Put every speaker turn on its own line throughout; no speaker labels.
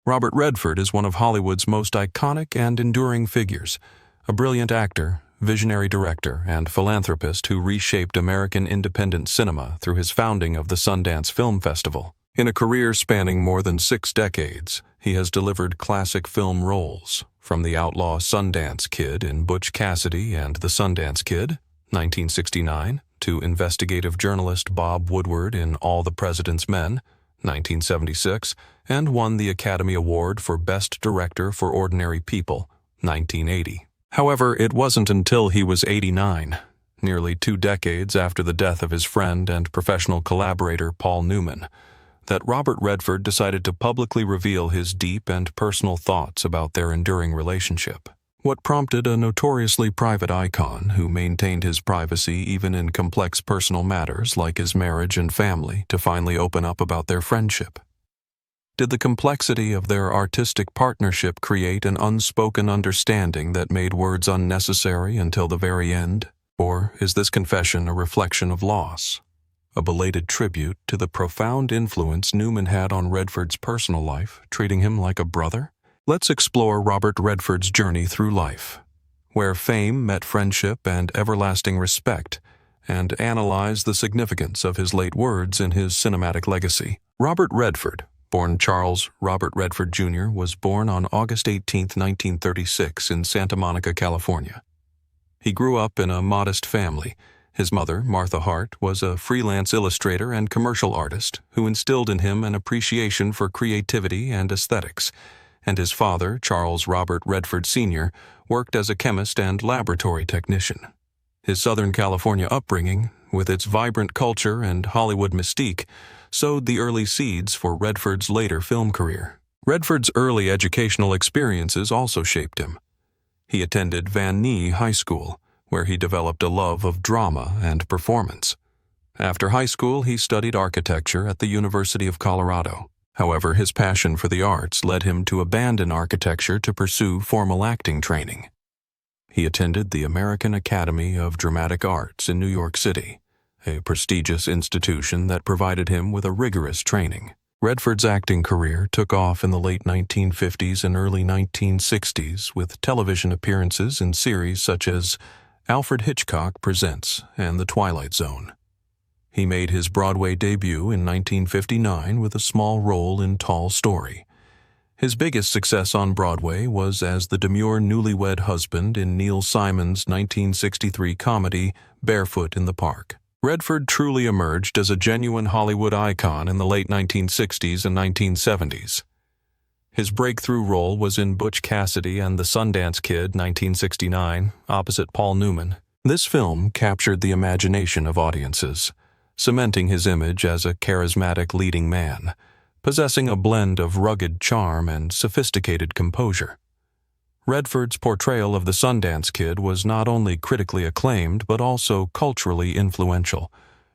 Robert Redford is one of Hollywood's most iconic and enduring figures, a brilliant actor, visionary director, and philanthropist who reshaped American independent cinema through his founding of the Sundance Film Festival. In a career spanning more than 6 decades, he has delivered classic film roles, from the outlaw Sundance Kid in Butch Cassidy and the Sundance Kid, 1969, to investigative journalist Bob Woodward in All the President's Men, 1976, and won the Academy Award for Best Director for Ordinary People, 1980. However, it wasn't until he was 89, nearly 2 decades after the death of his friend and professional collaborator Paul Newman, that Robert Redford decided to publicly reveal his deep and personal thoughts about their enduring relationship. What prompted a notoriously private icon who maintained his privacy even in complex personal matters like his marriage and family to finally open up about their friendship? Did the complexity of their artistic partnership create an unspoken understanding that made words unnecessary until the very end? Or is this confession a reflection of loss, a belated tribute to the profound influence Newman had on Redford's personal life, treating him like a brother? Let's explore Robert Redford's journey through life, where fame met friendship and everlasting respect, and analyze the significance of his late words in his cinematic legacy. Robert Redford, born Charles Robert Redford Jr., was born on August 18, 1936 in Santa Monica, California. He grew up in a modest family. His mother, Martha Hart, was a freelance illustrator and commercial artist who instilled in him an appreciation for creativity and aesthetics, and his father, Charles Robert Redford Sr., worked as a chemist and laboratory technician. His Southern California upbringing, with its vibrant culture and Hollywood mystique, sowed the early seeds for Redford's later film career. Redford's early educational experiences also shaped him. He attended Van Nuys High School, where he developed a love of drama and performance. After high school, he studied architecture at the University of Colorado. However, his passion for the arts led him to abandon architecture to pursue formal acting training. He attended the American Academy of Dramatic Arts in New York City, a prestigious institution that provided him with a rigorous training. Redford's acting career took off in the late 1950s and early 1960s with television appearances in series such as Alfred Hitchcock Presents and The Twilight Zone. He made his Broadway debut in 1959 with a small role in Tall Story. His biggest success on Broadway was as the demure newlywed husband in Neil Simon's 1963 comedy Barefoot in the Park. Redford truly emerged as a genuine Hollywood icon in the late 1960s and 1970s. His breakthrough role was in Butch Cassidy and the Sundance Kid, 1969, opposite Paul Newman. This film captured the imagination of audiences, cementing his image as a charismatic leading man, possessing a blend of rugged charm and sophisticated composure. Redford's portrayal of the Sundance Kid was not only critically acclaimed but also culturally influential,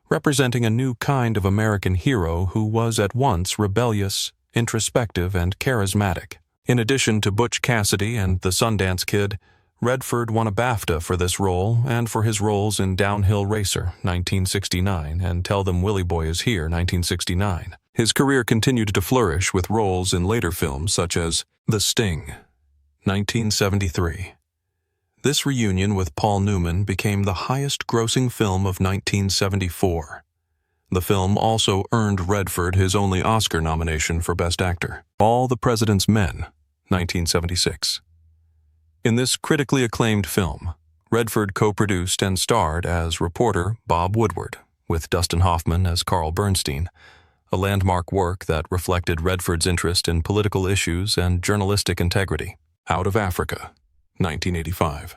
representing a new kind of American hero who was at once rebellious, introspective, and charismatic. In addition to Butch Cassidy and the Sundance Kid, Redford won a BAFTA for this role and for his roles in Downhill Racer, 1969, and Tell Them Willie Boy Is Here, 1969. His career continued to flourish with roles in later films such as The Sting, 1973. This reunion with Paul Newman became the highest-grossing film of 1974. The film also earned Redford his only Oscar nomination for Best Actor, All the President's Men, 1976. In this critically acclaimed film, Redford co-produced and starred as reporter Bob Woodward, with Dustin Hoffman as Carl Bernstein, a landmark work that reflected Redford's interest in political issues and journalistic integrity. Out of Africa, 1985.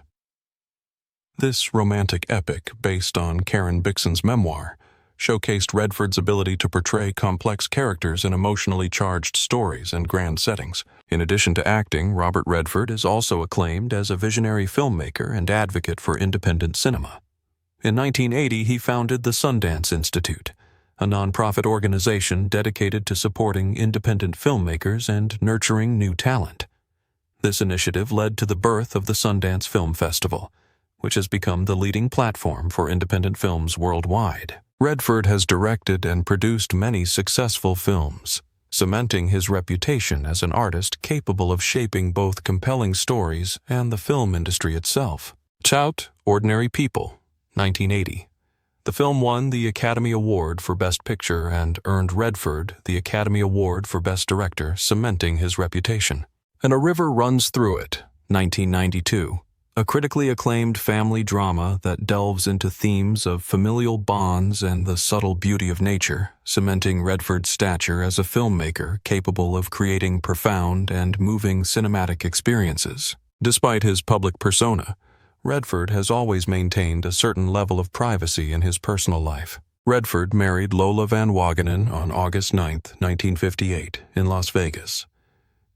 This romantic epic, based on Karen Bixen's memoir, showcased Redford's ability to portray complex characters in emotionally charged stories and grand settings. In addition to acting, Robert Redford is also acclaimed as a visionary filmmaker and advocate for independent cinema. In 1980, he founded the Sundance Institute, a nonprofit organization dedicated to supporting independent filmmakers and nurturing new talent. This initiative led to the birth of the Sundance Film Festival, which has become the leading platform for independent films worldwide. Redford has directed and produced many successful films, cementing his reputation as an artist capable of shaping both compelling stories and the film industry itself. Tout, Ordinary People, 1980. The film won the Academy Award for Best Picture and earned Redford the Academy Award for Best Director, cementing his reputation. And A River Runs Through It, 1992. A critically acclaimed family drama that delves into themes of familial bonds and the subtle beauty of nature, cementing Redford's stature as a filmmaker capable of creating profound and moving cinematic experiences. Despite his public persona, Redford has always maintained a certain level of privacy in his personal life. Redford married Lola Van Wagenen on August 9, 1958, in Las Vegas.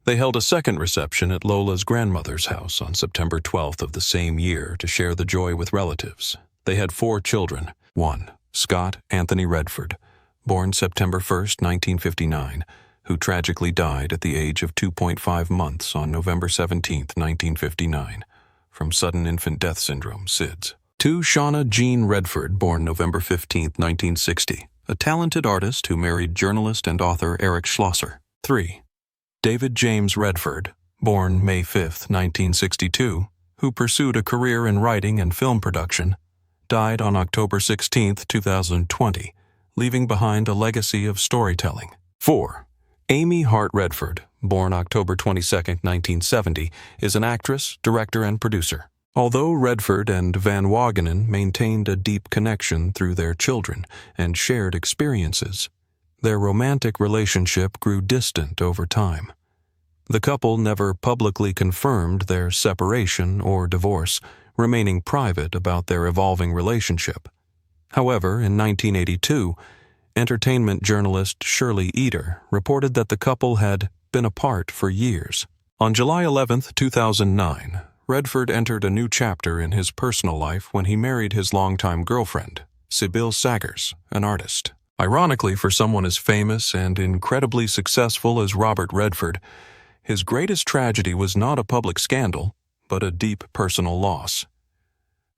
They held a second reception at Lola's grandmother's house on September 12th of the same year to share the joy with relatives. They had 4 children. 1. Scott Anthony Redford, born September 1st, 1959, who tragically died at the age of 2.5 months on November 17th, 1959, from sudden infant death syndrome, SIDS. 2. Shauna Jean Redford, born November 15th, 1960, a talented artist who married journalist and author Eric Schlosser. 3. David James Redford, born May 5, 1962, who pursued a career in writing and film production, died on October 16, 2020, leaving behind a legacy of storytelling. 4. Amy Hart Redford, born October 22, 1970, is an actress, director, and producer. Although Redford and Van Wagenen maintained a deep connection through their children and shared experiences, their romantic relationship grew distant over time. The couple never publicly confirmed their separation or divorce, remaining private about their evolving relationship. However, in 1982, entertainment journalist Shirley Eder reported that the couple had been apart for years. On July 11, 2009, Redford entered a new chapter in his personal life when he married his longtime girlfriend, Sybil Sagers, an artist. Ironically, for someone as famous and incredibly successful as Robert Redford, his greatest tragedy was not a public scandal, but a deep personal loss.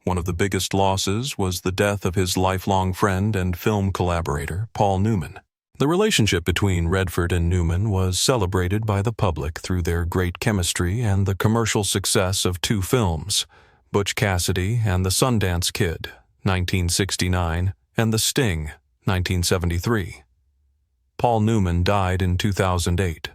One of the biggest losses was the death of his lifelong friend and film collaborator, Paul Newman. The relationship between Redford and Newman was celebrated by the public through their great chemistry and the commercial success of 2 films, Butch Cassidy and the Sundance Kid, 1969, and The Sting, 1973. Paul Newman died in 2008.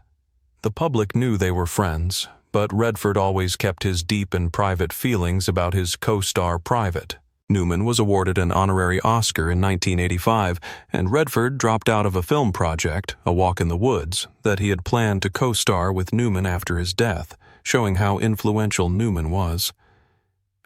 The public knew they were friends, but Redford always kept his deep and private feelings about his co-star private. Newman was awarded an honorary Oscar in 1985, and Redford dropped out of a film project, A Walk in the Woods, that he had planned to co-star with Newman after his death, showing how influential Newman was.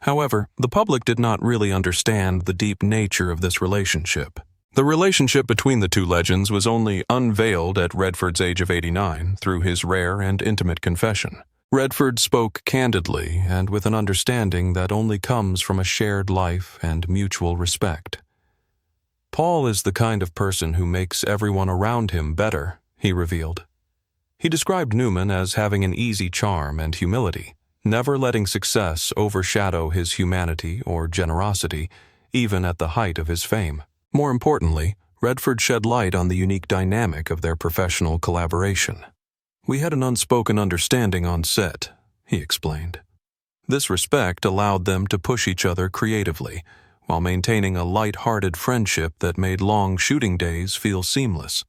However, the public did not really understand the deep nature of this relationship. The relationship between the 2 legends was only unveiled at Redford's age of 89 through his rare and intimate confession. Redford spoke candidly and with an understanding that only comes from a shared life and mutual respect. Paul is the kind of person who makes everyone around him better, he revealed. He described Newman as having an easy charm and humility, never letting success overshadow his humanity or generosity, even at the height of his fame. More importantly, Redford shed light on the unique dynamic of their professional collaboration. "We had an unspoken understanding on set," he explained. This respect allowed them to push each other creatively, while maintaining a light-hearted friendship that made long shooting days feel seamless.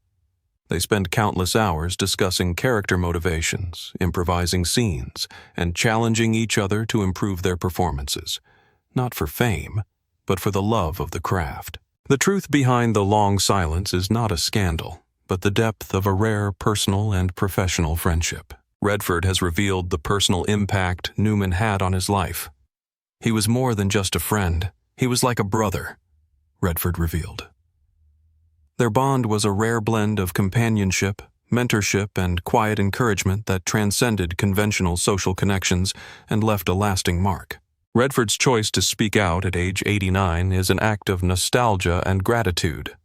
They spent countless hours discussing character motivations, improvising scenes, and challenging each other to improve their performances, not for fame, but for the love of the craft. The truth behind the long silence is not a scandal, but the depth of a rare personal and professional friendship. Redford has revealed the personal impact Newman had on his life. "He was more than just a friend. He was like a brother," Redford revealed. Their bond was a rare blend of companionship, mentorship, and quiet encouragement that transcended conventional social connections and left a lasting mark. Redford's choice to speak out at age 89 is an act of nostalgia and gratitude.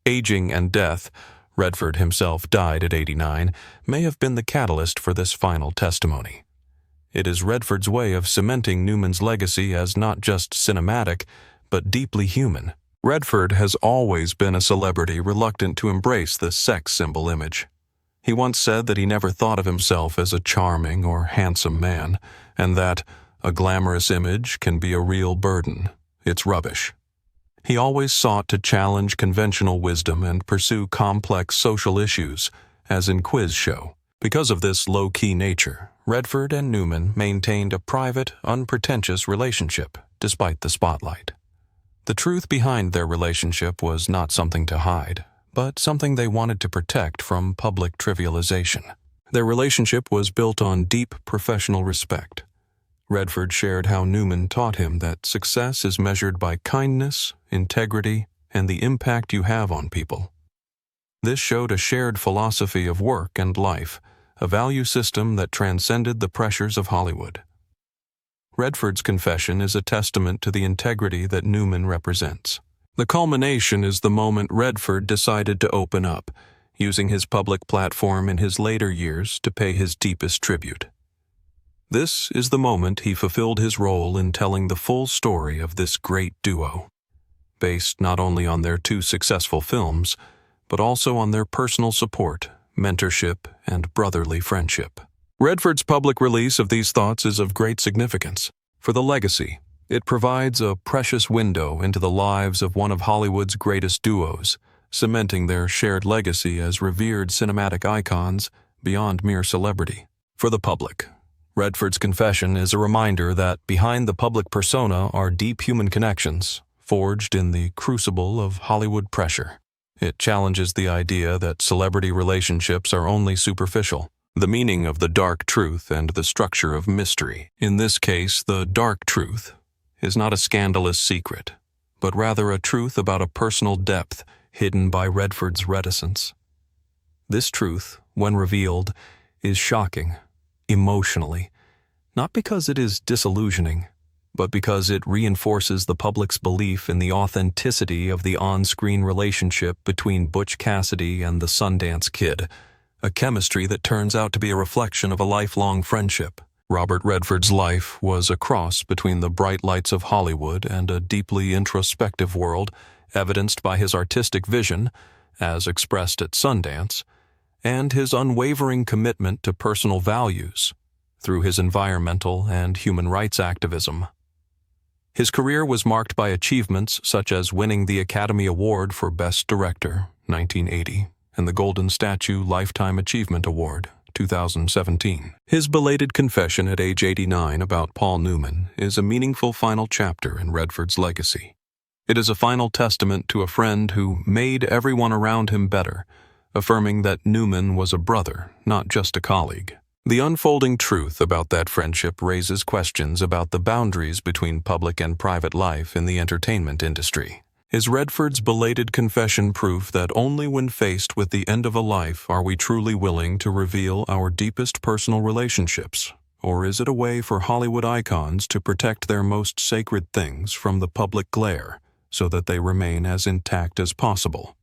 Aging and death, Redford himself died at 89, may have been the catalyst for this final testimony. It is Redford's way of cementing Newman's legacy as not just cinematic, but deeply human. Redford has always been a celebrity reluctant to embrace the sex symbol image. He once said that he never thought of himself as a charming or handsome man, and that a glamorous image can be a real burden. It's rubbish. He always sought to challenge conventional wisdom and pursue complex social issues, as in Quiz Show. Because of this low-key nature, Redford and Newman maintained a private, unpretentious relationship, despite the spotlight. The truth behind their relationship was not something to hide, but something they wanted to protect from public trivialization. Their relationship was built on deep professional respect. Redford shared how Newman taught him that success is measured by kindness, integrity, and the impact you have on people. This showed a shared philosophy of work and life, a value system that transcended the pressures of Hollywood. Redford's confession is a testament to the integrity that Newman represents. The culmination is the moment Redford decided to open up, using his public platform in his later years to pay his deepest tribute. This is the moment he fulfilled his role in telling the full story of this great duo, based not only on their two successful films, but also on their personal support, mentorship, and brotherly friendship. Redford's public release of these thoughts is of great significance. For the legacy, it provides a precious window into the lives of one of Hollywood's greatest duos, cementing their shared legacy as revered cinematic icons beyond mere celebrity. For the public, Redford's confession is a reminder that behind the public persona are deep human connections, forged in the crucible of Hollywood pressure. It challenges the idea that celebrity relationships are only superficial, the meaning of the dark truth and the structure of mystery. In this case, the dark truth is not a scandalous secret, but rather a truth about a personal depth hidden by Redford's reticence. This truth, when revealed, is shocking, emotionally, not because it is disillusioning, but because it reinforces the public's belief in the authenticity of the on-screen relationship between Butch Cassidy and the Sundance Kid, a chemistry that turns out to be a reflection of a lifelong friendship. Robert Redford's life was a cross between the bright lights of Hollywood and a deeply introspective world, evidenced by his artistic vision, as expressed at Sundance, and his unwavering commitment to personal values through his environmental and human rights activism. His career was marked by achievements such as winning the Academy Award for Best Director, 1980, and the Golden Statue Lifetime Achievement Award, 2017. His belated confession at age 89 about Paul Newman is a meaningful final chapter in Redford's legacy. It is a final testament to a friend who made everyone around him better, affirming that Newman was a brother, not just a colleague. The unfolding truth about that friendship raises questions about the boundaries between public and private life in the entertainment industry. Is Redford's belated confession proof that only when faced with the end of a life are we truly willing to reveal our deepest personal relationships? Or is it a way for Hollywood icons to protect their most sacred things from the public glare so that they remain as intact as possible?